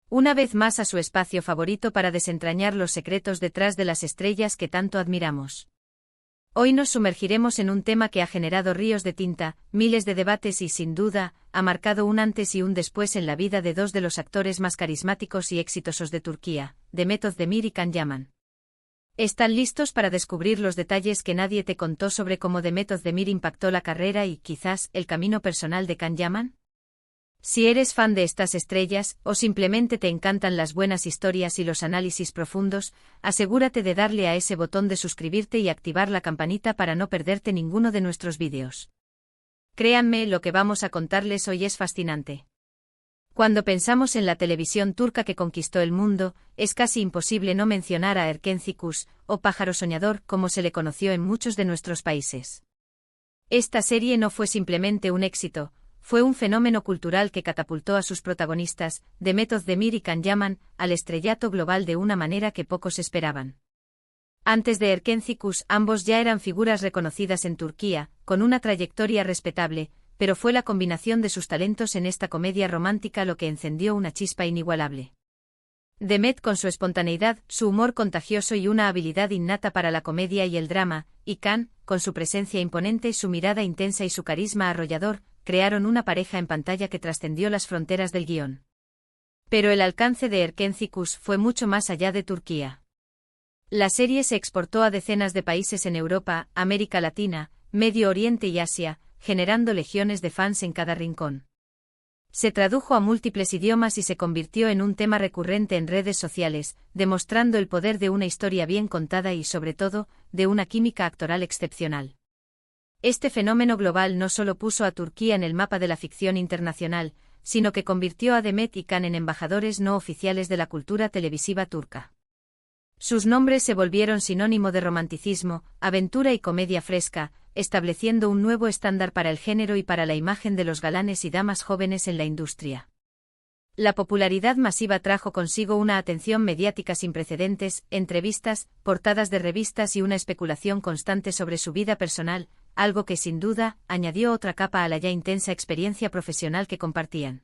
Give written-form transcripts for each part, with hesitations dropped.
Una vez más a su espacio favorito para desentrañar los secretos detrás de las estrellas que tanto admiramos. Hoy nos sumergiremos en un tema que ha generado ríos de tinta, miles de debates y, sin duda, ha marcado un antes y un después en la vida de dos de los actores más carismáticos y exitosos de Turquía, Demet Özdemir y Can Yaman. ¿Están listos para descubrir los detalles que nadie te contó sobre cómo Demet Özdemir impactó la carrera y, quizás, el camino personal de Can Yaman? Si eres fan de estas estrellas, o simplemente te encantan las buenas historias y los análisis profundos, asegúrate de darle a ese botón de suscribirte y activar la campanita para no perderte ninguno de nuestros vídeos. Créanme, lo que vamos a contarles hoy es fascinante. Cuando pensamos en la televisión turca que conquistó el mundo, es casi imposible no mencionar a Erken Cikus, o Pájaro Soñador, como se le conoció en muchos de nuestros países. Esta serie no fue simplemente un éxito, fue un fenómeno cultural que catapultó a sus protagonistas, Demet Özdemir y Can Yaman, al estrellato global de una manera que pocos esperaban. Antes de Erken Cikus, ambos ya eran figuras reconocidas en Turquía, con una trayectoria respetable, pero fue la combinación de sus talentos en esta comedia romántica lo que encendió una chispa inigualable. Demet con su espontaneidad, su humor contagioso y una habilidad innata para la comedia y el drama, y Can, con su presencia imponente, su mirada intensa y su carisma arrollador, crearon una pareja en pantalla que trascendió las fronteras del guión. Pero el alcance de Erken Cikus fue mucho más allá de Turquía. La serie se exportó a decenas de países en Europa, América Latina, Medio Oriente y Asia, generando legiones de fans en cada rincón. Se tradujo a múltiples idiomas y se convirtió en un tema recurrente en redes sociales, demostrando el poder de una historia bien contada y, sobre todo, de una química actoral excepcional. Este fenómeno global no solo puso a Turquía en el mapa de la ficción internacional, sino que convirtió a Demet y Can en embajadores no oficiales de la cultura televisiva turca. Sus nombres se volvieron sinónimo de romanticismo, aventura y comedia fresca, estableciendo un nuevo estándar para el género y para la imagen de los galanes y damas jóvenes en la industria. La popularidad masiva trajo consigo una atención mediática sin precedentes, entrevistas, portadas de revistas y una especulación constante sobre su vida personal, algo que sin duda añadió otra capa a la ya intensa experiencia profesional que compartían.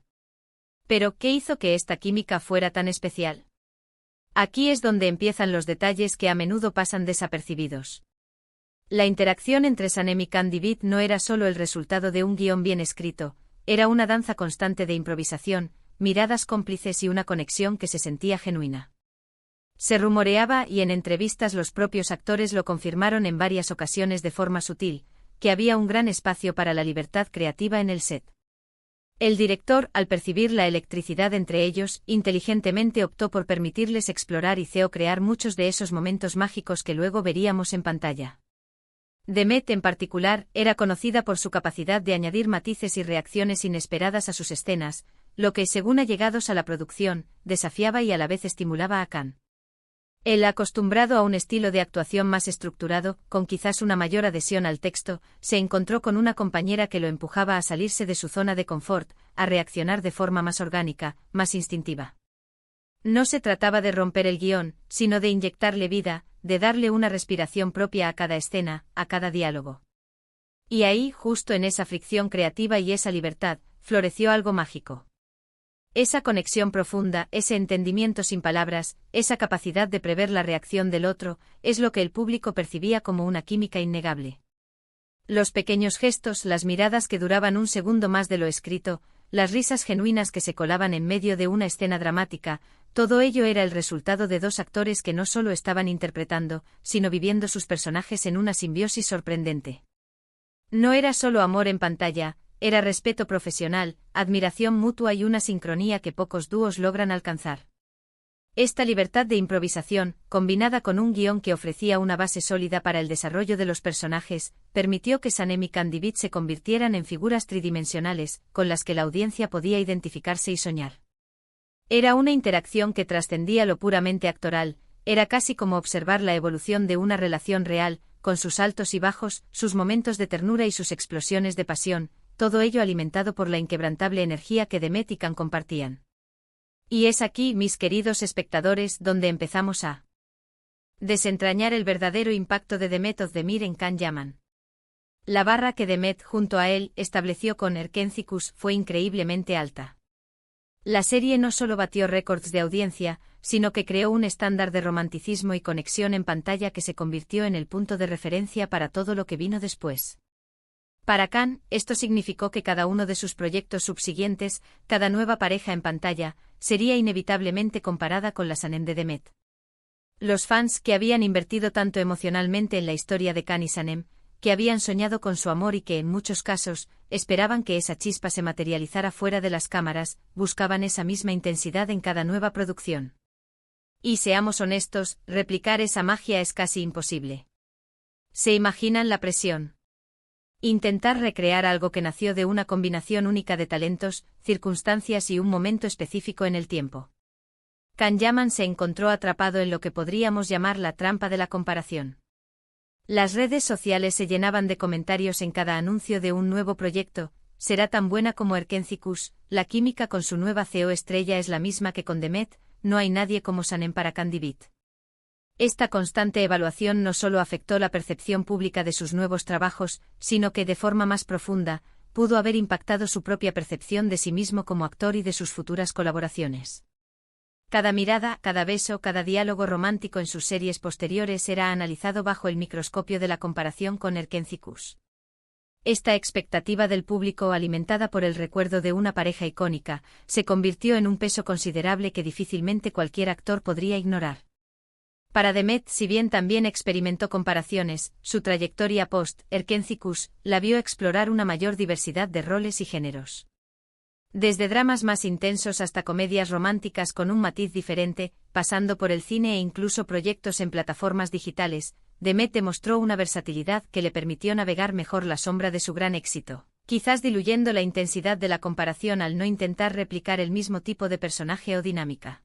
Pero, ¿qué hizo que esta química fuera tan especial? Aquí es donde empiezan los detalles que a menudo pasan desapercibidos. La interacción entre Sanem y Can Divit no era solo el resultado de un guión bien escrito, era una danza constante de improvisación, miradas cómplices y una conexión que se sentía genuina. Se rumoreaba, y en entrevistas los propios actores lo confirmaron en varias ocasiones de forma sutil, que había un gran espacio para la libertad creativa en el set. El director, al percibir la electricidad entre ellos, inteligentemente optó por permitirles explorar y crear muchos de esos momentos mágicos que luego veríamos en pantalla. Demet, en particular, era conocida por su capacidad de añadir matices y reacciones inesperadas a sus escenas, lo que, según allegados a la producción, desafiaba y a la vez estimulaba a Can. Él, acostumbrado a un estilo de actuación más estructurado, con quizás una mayor adhesión al texto, se encontró con una compañera que lo empujaba a salirse de su zona de confort, a reaccionar de forma más orgánica, más instintiva. No se trataba de romper el guión, sino de inyectarle vida, de darle una respiración propia a cada escena, a cada diálogo. Y ahí, justo en esa fricción creativa y esa libertad, floreció algo mágico. Esa conexión profunda, ese entendimiento sin palabras, esa capacidad de prever la reacción del otro, es lo que el público percibía como una química innegable. Los pequeños gestos, las miradas que duraban un segundo más de lo escrito, las risas genuinas que se colaban en medio de una escena dramática, todo ello era el resultado de dos actores que no solo estaban interpretando, sino viviendo sus personajes en una simbiosis sorprendente. No era solo amor en pantalla, era respeto profesional, admiración mutua y una sincronía que pocos dúos logran alcanzar. Esta libertad de improvisación, combinada con un guión que ofrecía una base sólida para el desarrollo de los personajes, permitió que Sanem y Can Divit se convirtieran en figuras tridimensionales, con las que la audiencia podía identificarse y soñar. Era una interacción que trascendía lo puramente actoral, era casi como observar la evolución de una relación real, con sus altos y bajos, sus momentos de ternura y sus explosiones de pasión, todo ello alimentado por la inquebrantable energía que Demet y Can compartían. Y es aquí, mis queridos espectadores, donde empezamos a desentrañar el verdadero impacto de Demet Özdemir en Can Yaman. La barra que Demet, junto a él, estableció con Erken Cikus fue increíblemente alta. La serie no solo batió récords de audiencia, sino que creó un estándar de romanticismo y conexión en pantalla que se convirtió en el punto de referencia para todo lo que vino después. Para Khan, esto significó que cada uno de sus proyectos subsiguientes, cada nueva pareja en pantalla, sería inevitablemente comparada con la Sanem de Demet. Los fans, que habían invertido tanto emocionalmente en la historia de Khan y Sanem, que habían soñado con su amor y que, en muchos casos, esperaban que esa chispa se materializara fuera de las cámaras, buscaban esa misma intensidad en cada nueva producción. Y seamos honestos, replicar esa magia es casi imposible. ¿Se imaginan la presión? Intentar recrear algo que nació de una combinación única de talentos, circunstancias y un momento específico en el tiempo. Can Yaman se encontró atrapado en lo que podríamos llamar la trampa de la comparación. Las redes sociales se llenaban de comentarios en cada anuncio de un nuevo proyecto: será tan buena como Erkenci Kuş, la química con su nueva CEO estrella es la misma que con Demet, no hay nadie como Sanem para Candivit. Esta constante evaluación no solo afectó la percepción pública de sus nuevos trabajos, sino que, de forma más profunda, pudo haber impactado su propia percepción de sí mismo como actor y de sus futuras colaboraciones. Cada mirada, cada beso, cada diálogo romántico en sus series posteriores era analizado bajo el microscopio de la comparación con Erkenci Kuş. Esta expectativa del público, alimentada por el recuerdo de una pareja icónica, se convirtió en un peso considerable que difícilmente cualquier actor podría ignorar. Para Demet, si bien también experimentó comparaciones, su trayectoria post-Erkenci Kuş la vio explorar una mayor diversidad de roles y géneros. Desde dramas más intensos hasta comedias románticas con un matiz diferente, pasando por el cine e incluso proyectos en plataformas digitales, Demet demostró una versatilidad que le permitió navegar mejor la sombra de su gran éxito, quizás diluyendo la intensidad de la comparación al no intentar replicar el mismo tipo de personaje o dinámica.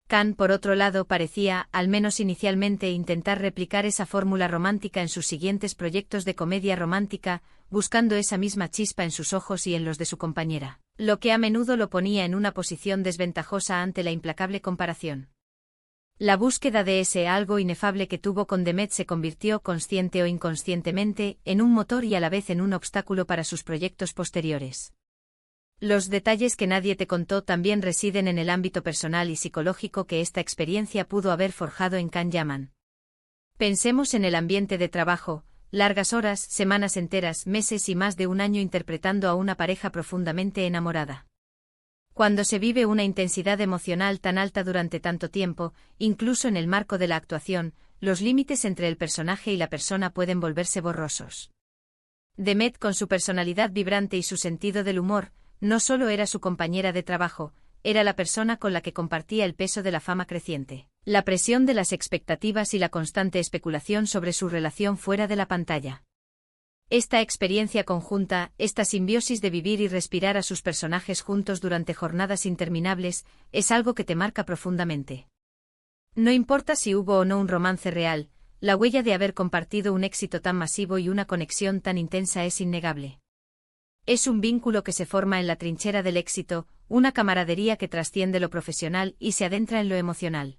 Khan, por otro lado, parecía, al menos inicialmente, intentar replicar esa fórmula romántica en sus siguientes proyectos de comedia romántica, buscando esa misma chispa en sus ojos y en los de su compañera, lo que a menudo lo ponía en una posición desventajosa ante la implacable comparación. La búsqueda de ese algo inefable que tuvo con Demet se convirtió, consciente o inconscientemente, en un motor y a la vez en un obstáculo para sus proyectos posteriores. Los detalles que nadie te contó también residen en el ámbito personal y psicológico que esta experiencia pudo haber forjado en Can Yaman. Pensemos en el ambiente de trabajo: largas horas, semanas enteras, meses y más de un año interpretando a una pareja profundamente enamorada. Cuando se vive una intensidad emocional tan alta durante tanto tiempo, incluso en el marco de la actuación, los límites entre el personaje y la persona pueden volverse borrosos. Demet, con su personalidad vibrante y su sentido del humor, no solo era su compañera de trabajo, era la persona con la que compartía el peso de la fama creciente, la presión de las expectativas y la constante especulación sobre su relación fuera de la pantalla. Esta experiencia conjunta, esta simbiosis de vivir y respirar a sus personajes juntos durante jornadas interminables, es algo que te marca profundamente. No importa si hubo o no un romance real, la huella de haber compartido un éxito tan masivo y una conexión tan intensa es innegable. Es un vínculo que se forma en la trinchera del éxito, una camaradería que trasciende lo profesional y se adentra en lo emocional.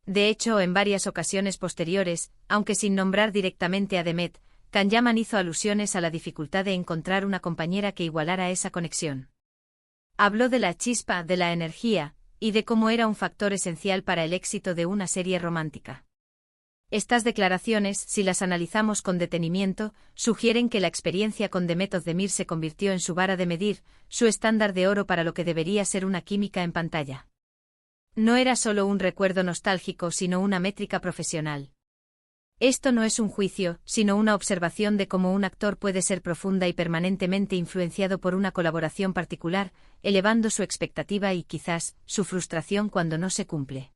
De hecho, en varias ocasiones posteriores, aunque sin nombrar directamente a Demet, Can Yaman hizo alusiones a la dificultad de encontrar una compañera que igualara esa conexión. Habló de la chispa, de la energía, y de cómo era un factor esencial para el éxito de una serie romántica. Estas declaraciones, si las analizamos con detenimiento, sugieren que la experiencia con Demet Özdemir se convirtió en su vara de medir, su estándar de oro para lo que debería ser una química en pantalla. No era solo un recuerdo nostálgico, sino una métrica profesional. Esto no es un juicio, sino una observación de cómo un actor puede ser profunda y permanentemente influenciado por una colaboración particular, elevando su expectativa y, quizás, su frustración cuando no se cumple.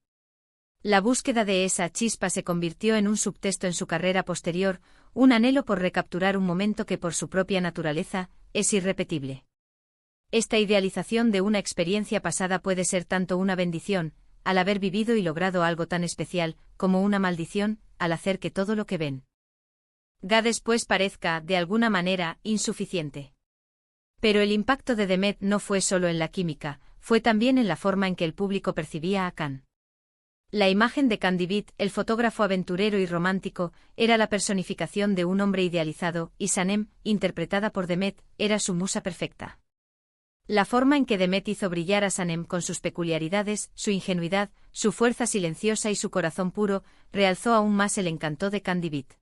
La búsqueda de esa chispa se convirtió en un subtexto en su carrera posterior, un anhelo por recapturar un momento que por su propia naturaleza, es irrepetible. Esta idealización de una experiencia pasada puede ser tanto una bendición, al haber vivido y logrado algo tan especial, como una maldición, al hacer que todo lo que ven después parezca, de alguna manera, insuficiente. Pero el impacto de Demet no fue solo en la química, fue también en la forma en que el público percibía a Can. La imagen de Candivit, el fotógrafo aventurero y romántico, era la personificación de un hombre idealizado, y Sanem, interpretada por Demet, era su musa perfecta. La forma en que Demet hizo brillar a Sanem con sus peculiaridades, su ingenuidad, su fuerza silenciosa y su corazón puro, realzó aún más el encanto de Candy Beat.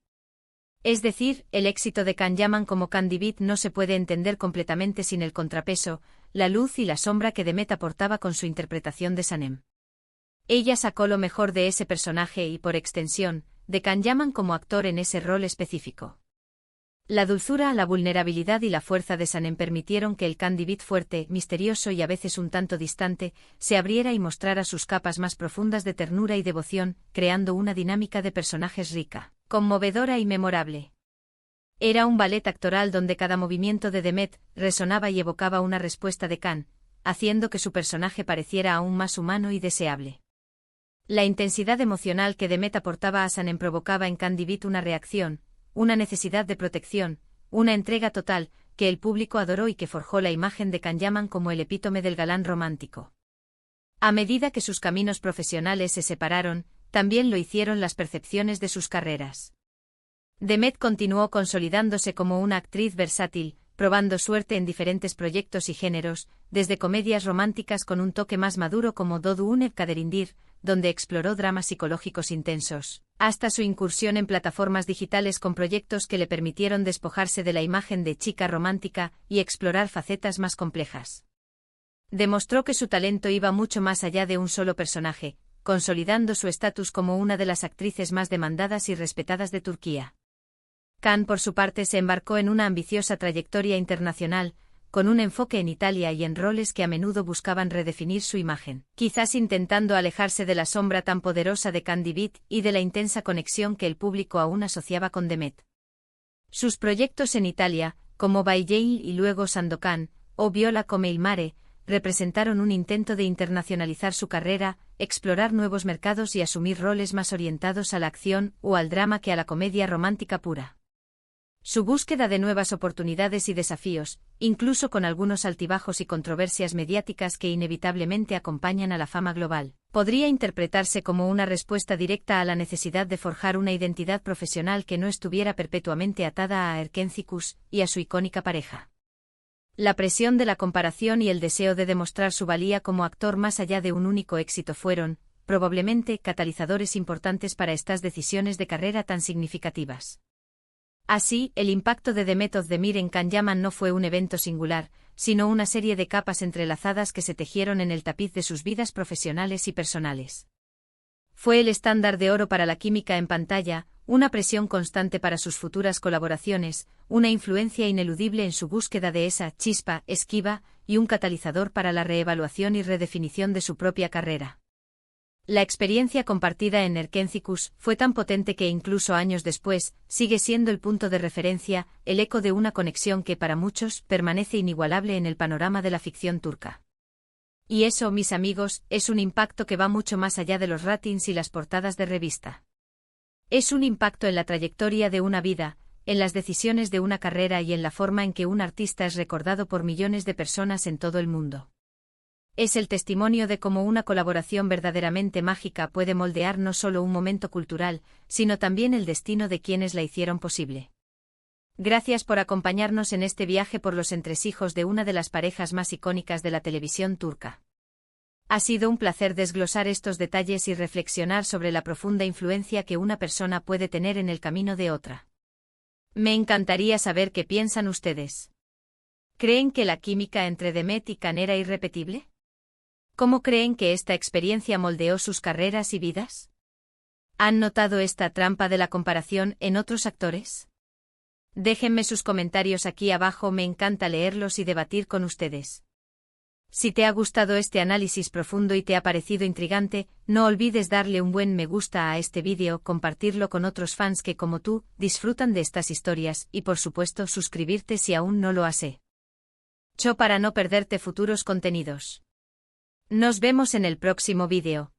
Es decir, el éxito de Can Yaman como Candy Beat no se puede entender completamente sin el contrapeso, la luz y la sombra que Demet aportaba con su interpretación de Sanem. Ella sacó lo mejor de ese personaje y, por extensión, de Can Yaman como actor en ese rol específico. La dulzura, la vulnerabilidad y la fuerza de Sanem permitieron que el Candy Beat fuerte, misterioso y a veces un tanto distante, se abriera y mostrara sus capas más profundas de ternura y devoción, creando una dinámica de personajes rica, conmovedora y memorable. Era un ballet actoral donde cada movimiento de Demet resonaba y evocaba una respuesta de Can, haciendo que su personaje pareciera aún más humano y deseable. La intensidad emocional que Demet aportaba a Sanem provocaba en Candy Beat una reacción, una necesidad de protección, una entrega total, que el público adoró y que forjó la imagen de Can Yaman como el epítome del galán romántico. A medida que sus caminos profesionales se separaron, también lo hicieron las percepciones de sus carreras. Demet continuó consolidándose como una actriz versátil, probando suerte en diferentes proyectos y géneros, desde comedias románticas con un toque más maduro como Dodu Une Kaderindir, donde exploró dramas psicológicos intensos, hasta su incursión en plataformas digitales con proyectos que le permitieron despojarse de la imagen de chica romántica y explorar facetas más complejas. Demostró que su talento iba mucho más allá de un solo personaje, consolidando su estatus como una de las actrices más demandadas y respetadas de Turquía. Can, por su parte, se embarcó en una ambiciosa trayectoria internacional, con un enfoque en Italia y en roles que a menudo buscaban redefinir su imagen, quizás intentando alejarse de la sombra tan poderosa de Candy Beat y de la intensa conexión que el público aún asociaba con Demet. Sus proyectos en Italia, como By Jail y luego Sandokan, o Viola come il mare, representaron un intento de internacionalizar su carrera, explorar nuevos mercados y asumir roles más orientados a la acción o al drama que a la comedia romántica pura. Su búsqueda de nuevas oportunidades y desafíos, incluso con algunos altibajos y controversias mediáticas que inevitablemente acompañan a la fama global, podría interpretarse como una respuesta directa a la necesidad de forjar una identidad profesional que no estuviera perpetuamente atada a Erkencikus y a su icónica pareja. La presión de la comparación y el deseo de demostrar su valía como actor más allá de un único éxito fueron, probablemente, catalizadores importantes para estas decisiones de carrera tan significativas. Así, el impacto de Demet Özdemir en Can Yaman no fue un evento singular, sino una serie de capas entrelazadas que se tejieron en el tapiz de sus vidas profesionales y personales. Fue el estándar de oro para la química en pantalla, una presión constante para sus futuras colaboraciones, una influencia ineludible en su búsqueda de esa chispa esquiva y un catalizador para la reevaluación y redefinición de su propia carrera. La experiencia compartida en Erkencikus fue tan potente que incluso años después, sigue siendo el punto de referencia, el eco de una conexión que para muchos permanece inigualable en el panorama de la ficción turca. Y eso, mis amigos, es un impacto que va mucho más allá de los ratings y las portadas de revista. Es un impacto en la trayectoria de una vida, en las decisiones de una carrera y en la forma en que un artista es recordado por millones de personas en todo el mundo. Es el testimonio de cómo una colaboración verdaderamente mágica puede moldear no solo un momento cultural, sino también el destino de quienes la hicieron posible. Gracias por acompañarnos en este viaje por los entresijos de una de las parejas más icónicas de la televisión turca. Ha sido un placer desglosar estos detalles y reflexionar sobre la profunda influencia que una persona puede tener en el camino de otra. Me encantaría saber qué piensan ustedes. ¿Creen que la química entre Demet y Can era irrepetible? ¿Cómo creen que esta experiencia moldeó sus carreras y vidas? ¿Han notado esta trampa de la comparación en otros actores? Déjenme sus comentarios aquí abajo, me encanta leerlos y debatir con ustedes. Si te ha gustado este análisis profundo y te ha parecido intrigante, no olvides darle un buen me gusta a este vídeo, compartirlo con otros fans que como tú, disfrutan de estas historias y por supuesto suscribirte si aún no lo has hecho para no perderte futuros contenidos. Nos vemos en el próximo vídeo.